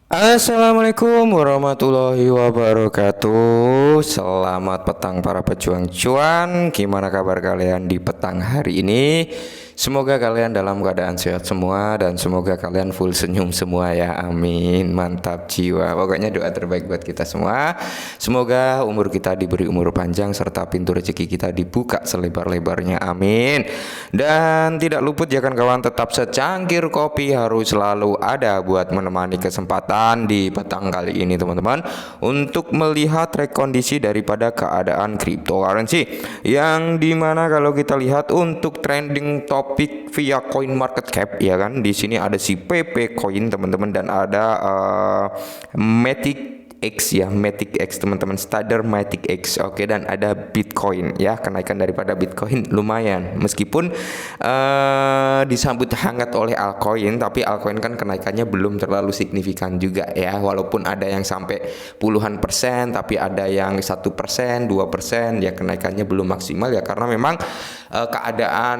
Assalamualaikum warahmatullahi wabarakatuh. Selamat petang para pejuang cuan. Gimana kabar kalian di petang hari ini? Semoga kalian dalam keadaan sehat semua dan semoga kalian full senyum semua ya. Amin. Mantap jiwa. Pokoknya doa terbaik buat kita semua. Semoga umur kita diberi umur panjang serta pintu rezeki kita dibuka selebar-lebarnya. Amin. Dan tidak luput ya kan kawan, tetap secangkir kopi harus selalu ada buat menemani kesempatan di petang kali ini teman-teman, untuk melihat rekondisi daripada keadaan cryptocurrency, yang dimana kalau kita lihat untuk trending topik via coin market cap ya kan, di sini ada si PP Coin teman-teman, dan ada Matic X ya, Matic X teman-teman, Stader Matic X. Oke, dan ada Bitcoin ya, kenaikan daripada Bitcoin lumayan meskipun disambut hangat oleh altcoin, tapi altcoin kan kenaikannya belum terlalu signifikan juga ya, walaupun ada yang sampai puluhan persen, tapi ada yang 1%, 2% ya, kenaikannya belum maksimal ya, karena memang keadaan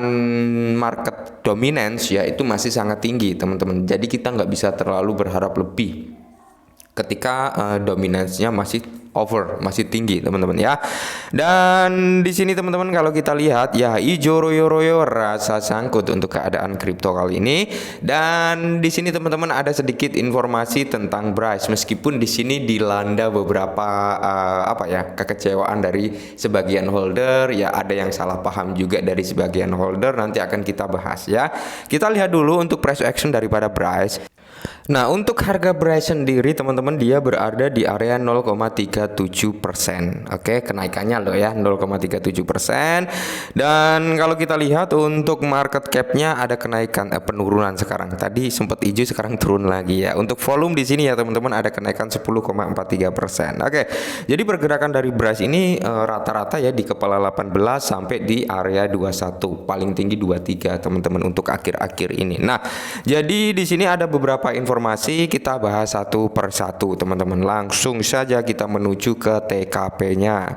market dominance ya itu masih sangat tinggi teman-teman. Jadi kita nggak bisa terlalu berharap lebih ketika dominasinya masih masih tinggi teman-teman ya. Dan di sini teman-teman kalau kita lihat ya, ijo royo-royo rasa sangkut untuk keadaan kripto kali ini. Dan di sini teman-teman ada sedikit informasi tentang Bryce, meskipun di sini dilanda beberapa kekecewaan dari sebagian holder ya, ada yang salah paham juga dari sebagian holder, nanti akan kita bahas ya. Kita lihat dulu untuk price action daripada Bryce. Nah, untuk harga Bryce sendiri teman-teman, dia berada di area 0,37%. Oke, kenaikannya loh ya, 0,37%. Dan kalau kita lihat untuk market cap-nya ada kenaikan, penurunan sekarang. Tadi sempat hijau, sekarang turun lagi ya. Untuk volume di sini ya teman-teman ada kenaikan 10,43%. Oke, jadi pergerakan dari Bryce ini rata-rata ya di kepala 18 sampai di area 21, paling tinggi 23 teman-teman untuk akhir-akhir ini. Nah, jadi di sini ada beberapa informasi, kita bahas satu per satu teman-teman. Langsung saja kita menuju ke TKP-nya.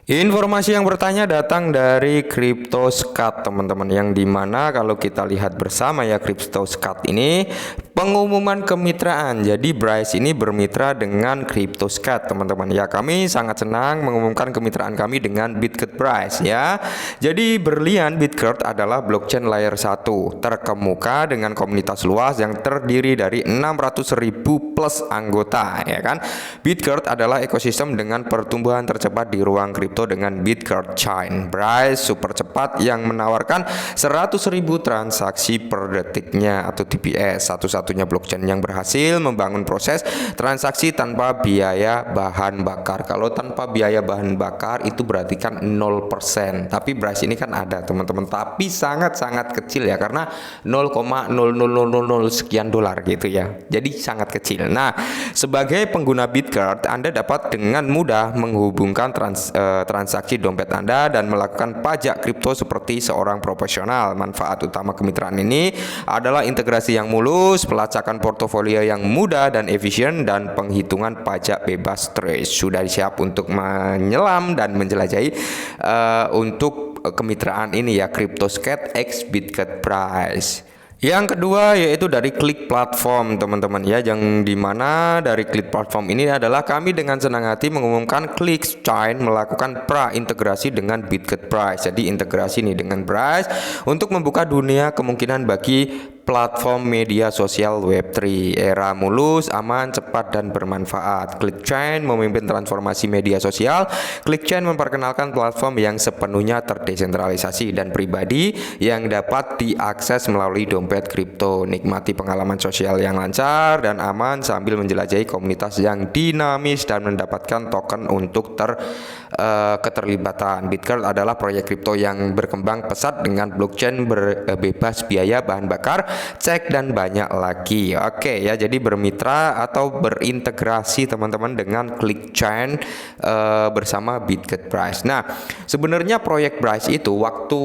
Informasi yang bertanya datang dari CryptoScat teman-teman, yang dimana kalau kita lihat bersama ya, CryptoScat ini pengumuman kemitraan. Jadi Bryce ini bermitra dengan CryptoScat teman-teman ya. Kami sangat senang mengumumkan kemitraan kami dengan Bitget Bryce ya. Jadi Berlian Bitget adalah blockchain layer 1 terkemuka dengan komunitas luas yang terdiri dari 600.000 plus anggota ya kan. Bitget adalah ekosistem dengan pertumbuhan tercepat di ruang kripto dengan Bitget Chain. Bryce super cepat yang menawarkan 100.000 transaksi per detiknya atau TPS, satu-satunya blockchain yang berhasil membangun proses transaksi tanpa biaya bahan bakar. Kalau tanpa biaya bahan bakar itu berarti kan 0%. Tapi Bryce ini kan ada teman-teman, tapi sangat-sangat kecil ya, karena 0,00000 sekian dolar gitu ya. Jadi sangat kecil. Nah, sebagai pengguna Bitget, Anda dapat dengan mudah menghubungkan transaksi dompet Anda dan melakukan pajak kripto seperti seorang profesional. Manfaat utama kemitraan ini adalah integrasi yang mulus, pelacakan portofolio yang mudah dan efisien, dan penghitungan pajak bebas trace. Sudah siap untuk menyelam dan menjelajahi untuk kemitraan ini ya, CryptoScat X Bitget Bryce. Yang kedua yaitu dari Klik Platform teman-teman ya, yang dimana dari Klik Platform ini adalah kami dengan senang hati mengumumkan Klik Chain melakukan pra-integrasi dengan Bitget Bryce. Jadi integrasi nih dengan Bryce untuk membuka dunia kemungkinan bagi platform media sosial Web3. Era mulus, aman, cepat, dan bermanfaat. Clickchain memimpin transformasi media sosial. Clickchain memperkenalkan platform yang sepenuhnya terdesentralisasi dan pribadi yang dapat diakses melalui dompet kripto. Nikmati pengalaman sosial yang lancar dan aman sambil menjelajahi komunitas yang dinamis dan mendapatkan token untuk keterlibatan. Bitget adalah proyek kripto yang berkembang pesat dengan blockchain berbebas biaya bahan bakar, cek, dan banyak lagi. Oke ya, jadi bermitra atau berintegrasi teman-teman dengan Clickchain bersama Bitget Bryce. Nah, sebenarnya proyek Bryce itu waktu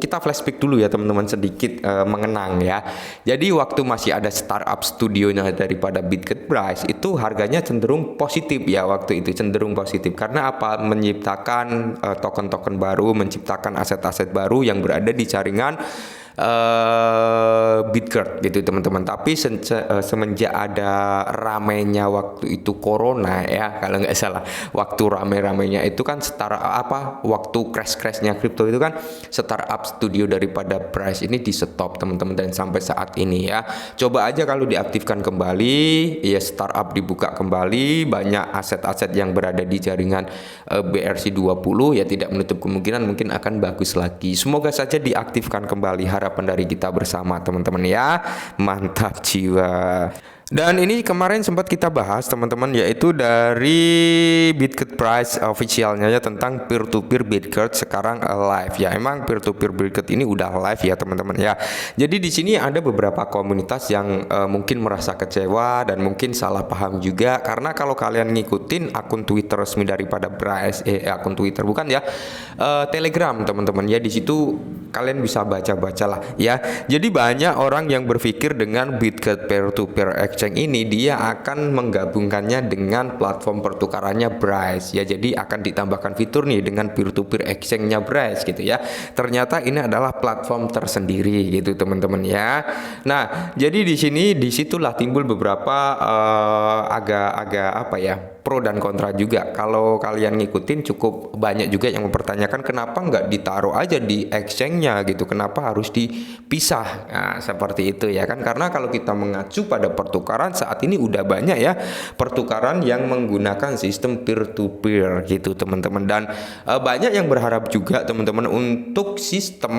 kita flashback dulu ya teman-teman, sedikit mengenang ya. Jadi waktu masih ada startup studionya daripada Bitget Bryce itu harganya cenderung positif ya, waktu itu cenderung positif. Karena apa? Menciptakan token-token baru, menciptakan aset-aset baru yang berada di jaringan Bitcoin gitu teman-teman. Tapi semenjak ada ramainya waktu itu corona ya, kalau nggak salah, waktu rame-ramenya itu kan waktu crash-crashnya kripto itu kan startup studio daripada Bryce ini di stop teman-teman, dan sampai saat ini ya. Coba aja kalau diaktifkan kembali ya, startup dibuka kembali, banyak aset-aset yang berada di jaringan BRC20 ya, tidak menutup kemungkinan mungkin akan bagus lagi. Semoga saja diaktifkan kembali, harapan dari kita bersama teman-teman ya. Mantap jiwa. Dan ini kemarin sempat kita bahas teman-teman, yaitu dari Bitget Price officialnya ya, tentang peer to peer Bitget sekarang live ya. Emang peer to peer Bitget ini udah live ya teman-teman ya. Jadi di sini ada beberapa komunitas yang mungkin merasa kecewa dan mungkin salah paham juga, karena kalau kalian ngikutin akun Twitter resmi daripada Bryce, akun Twitter bukan ya, Telegram teman-teman ya, di situ kalian bisa baca-baca lah ya. Jadi banyak orang yang berpikir dengan Bitget peer to peer exchange ini dia akan menggabungkannya dengan platform pertukarannya Bryce ya. Jadi akan ditambahkan fitur nih dengan peer to peer exchange-nya Bryce gitu ya. Ternyata ini adalah platform tersendiri gitu teman-teman ya. Nah, jadi disitulah timbul beberapa agak-agak apa ya, pro dan kontra juga. Kalau kalian ngikutin, cukup banyak juga yang mempertanyakan kenapa nggak ditaruh aja di exchange-nya gitu, kenapa harus dipisah. Nah, seperti itu ya kan, karena kalau kita mengacu pada pertukaran saat ini udah banyak ya pertukaran yang menggunakan sistem peer to peer gitu teman-teman, dan banyak yang berharap juga teman-teman untuk sistem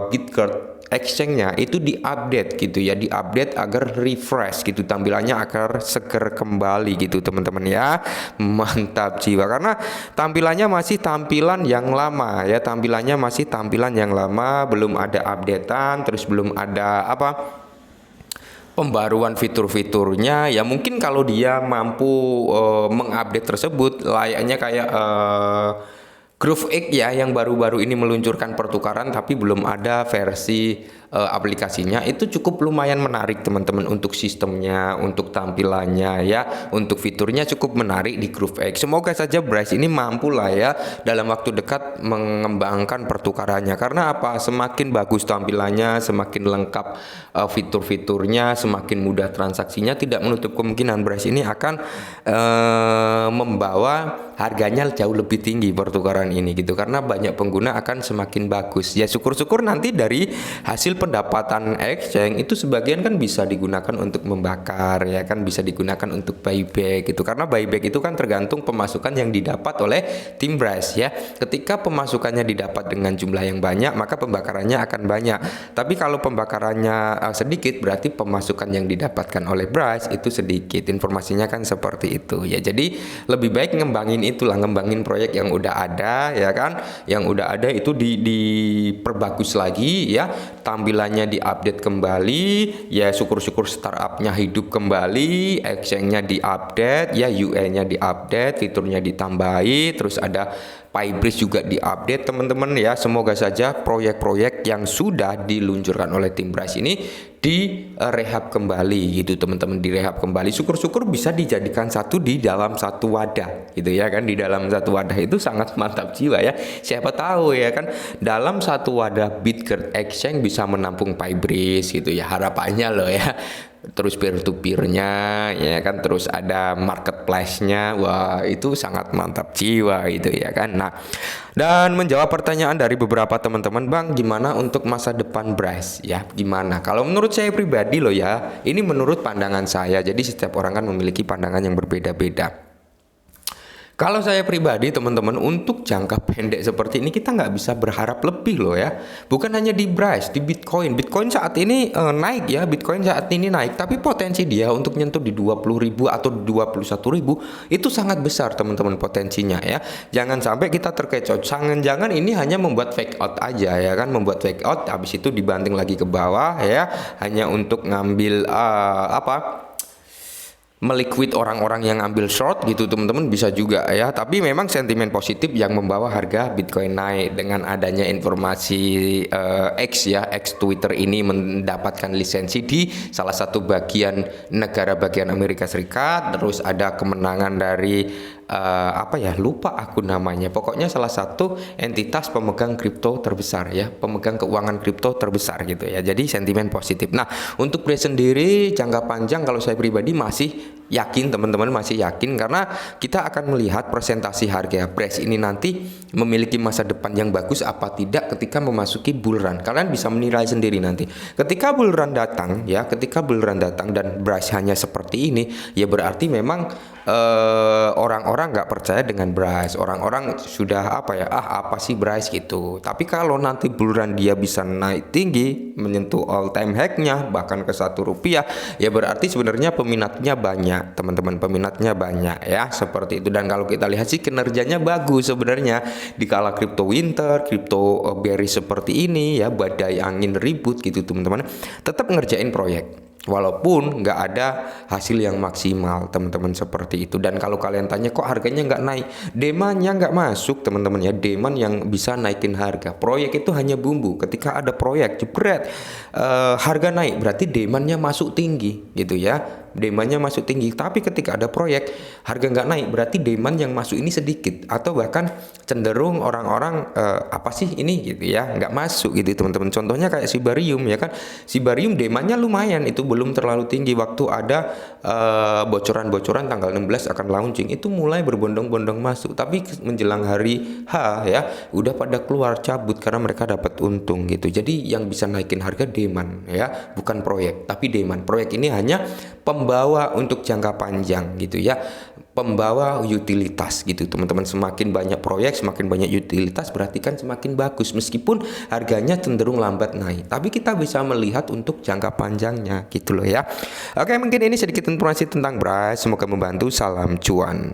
Bitget exchange-nya itu diupdate gitu ya, diupdate agar refresh gitu tampilannya, agar seger kembali gitu teman-teman ya. Mantap jiwa, karena tampilannya masih tampilan yang lama ya, tampilannya masih tampilan yang lama, belum ada updatean, terus belum ada pembaruan fitur-fiturnya ya. Mungkin kalau dia mampu mengupdate tersebut, layaknya kayak Groove X ya, yang baru-baru ini meluncurkan pertukaran tapi belum ada versi aplikasinya, itu cukup lumayan menarik teman-teman, untuk sistemnya, untuk tampilannya ya, untuk fiturnya cukup menarik di Groove X. Semoga saja Bryce ini mampu lah ya dalam waktu dekat mengembangkan pertukarannya, karena apa, semakin bagus tampilannya, semakin lengkap fitur-fiturnya, semakin mudah transaksinya, tidak menutup kemungkinan Bryce ini akan membawa harganya jauh lebih tinggi pertukaran ini gitu, karena banyak pengguna akan semakin bagus ya. Syukur-syukur nanti dari hasil pendapatan exchange itu sebagian kan bisa digunakan untuk membakar ya kan, bisa digunakan untuk buyback gitu, karena buyback itu kan tergantung pemasukan yang didapat oleh tim Bryce ya. Ketika pemasukannya didapat dengan jumlah yang banyak, maka pembakarannya akan banyak. Tapi kalau pembakarannya sedikit, berarti pemasukan yang didapatkan oleh Bryce itu sedikit. Informasinya kan seperti itu ya. Jadi lebih baik ngembangin proyek yang udah ada ya kan, yang udah ada itu diperbagus lagi ya, tampilannya diupdate kembali ya, syukur-syukur startupnya hidup kembali, exchange-nya diupdate ya, UI-nya diupdate, fiturnya ditambahi, terus ada Pybridge juga diupdate teman-teman ya. Semoga saja proyek-proyek yang sudah diluncurkan oleh tim Bryce ini direhab kembali gitu teman-teman, direhab kembali. Syukur-syukur bisa dijadikan satu di dalam satu wadah gitu ya kan, di dalam satu wadah itu sangat mantap jiwa ya. Siapa tahu ya kan, dalam satu wadah Bitget Exchange bisa menampung Pybridge gitu ya, harapannya loh ya. Terus peer to peer-nya ya kan, terus ada marketplace-nya. Wah, itu sangat mantap jiwa gitu ya kan. Nah, dan menjawab pertanyaan dari beberapa teman-teman, Bang, gimana untuk masa depan Bryce ya? Gimana? Kalau menurut saya pribadi loh ya, ini menurut pandangan saya. Jadi setiap orang kan memiliki pandangan yang berbeda-beda. Kalau saya pribadi teman-teman, untuk jangka pendek seperti ini kita nggak bisa berharap lebih loh ya. Bukan hanya di Bryce, di Bitcoin. Bitcoin saat ini naik ya, Bitcoin saat ini naik. Tapi potensi dia untuk nyentuh di 20.000 atau 21.000 itu sangat besar teman-teman potensinya ya. Jangan sampai kita terkecoh. Jangan ini hanya membuat fake out aja ya kan, membuat fake out, habis itu dibanting lagi ke bawah ya, hanya untuk ngambil meliquid orang-orang yang ambil short gitu teman-teman, bisa juga ya. Tapi memang sentimen positif yang membawa harga Bitcoin naik dengan adanya informasi X ya, X Twitter ini mendapatkan lisensi di salah satu bagian negara bagian Amerika Serikat. Terus ada kemenangan dari apa ya, lupa aku namanya, pokoknya salah satu entitas pemegang kripto terbesar ya, pemegang keuangan kripto terbesar gitu ya. Jadi sentimen positif. Nah, untuk Brace sendiri jangka panjang kalau saya pribadi masih yakin, teman-teman masih yakin, karena kita akan melihat presentasi harga Brace ini nanti memiliki masa depan yang bagus apa tidak ketika memasuki bull run. Kalian bisa menilai sendiri nanti. Ketika bull run datang ya, ketika bull run datang dan Brace hanya seperti ini, ya berarti memang orang-orang nggak percaya dengan Brace. Orang-orang sudah apa ya, apa sih Brace gitu. Tapi kalau nanti bull run dia bisa naik tinggi menyentuh all time high-nya bahkan ke Rp1, ya berarti sebenarnya peminatnya banyak, teman-teman, peminatnya banyak ya, seperti itu. Dan kalau kita lihat sih kinerjanya bagus sebenarnya di kala crypto winter, crypto bearish seperti ini ya, badai angin ribut gitu teman-teman, tetap ngerjain proyek walaupun nggak ada hasil yang maksimal, teman-teman, seperti itu. Dan kalau kalian tanya kok harganya nggak naik, demandnya nggak masuk, teman-teman ya. Demand yang bisa naikin harga, proyek itu hanya bumbu. Ketika ada proyek jebret, harga naik, berarti demandnya masuk tinggi gitu ya, demandnya masuk tinggi. Tapi ketika ada proyek harga nggak naik, berarti demand yang masuk ini sedikit, atau bahkan cenderung orang-orang apa sih ini gitu ya, nggak masuk gitu teman-teman. Contohnya kayak Sibarium ya kan, Sibarium demandnya lumayan, itu belum terlalu tinggi. Waktu ada bocoran-bocoran tanggal 16 akan launching, itu mulai berbondong-bondong masuk, tapi menjelang hari H ya udah pada keluar cabut karena mereka dapat untung gitu. Jadi yang bisa naikin harga demand ya, bukan proyek tapi demand. Proyek ini hanya pembawa untuk jangka panjang gitu ya, pembawa utilitas gitu teman-teman. Semakin banyak proyek, semakin banyak utilitas, berarti kan semakin bagus meskipun harganya cenderung lambat naik, tapi kita bisa melihat untuk jangka panjangnya gitu loh ya. Oke, mungkin ini sedikit informasi tentang Brace, semoga membantu. Salam cuan.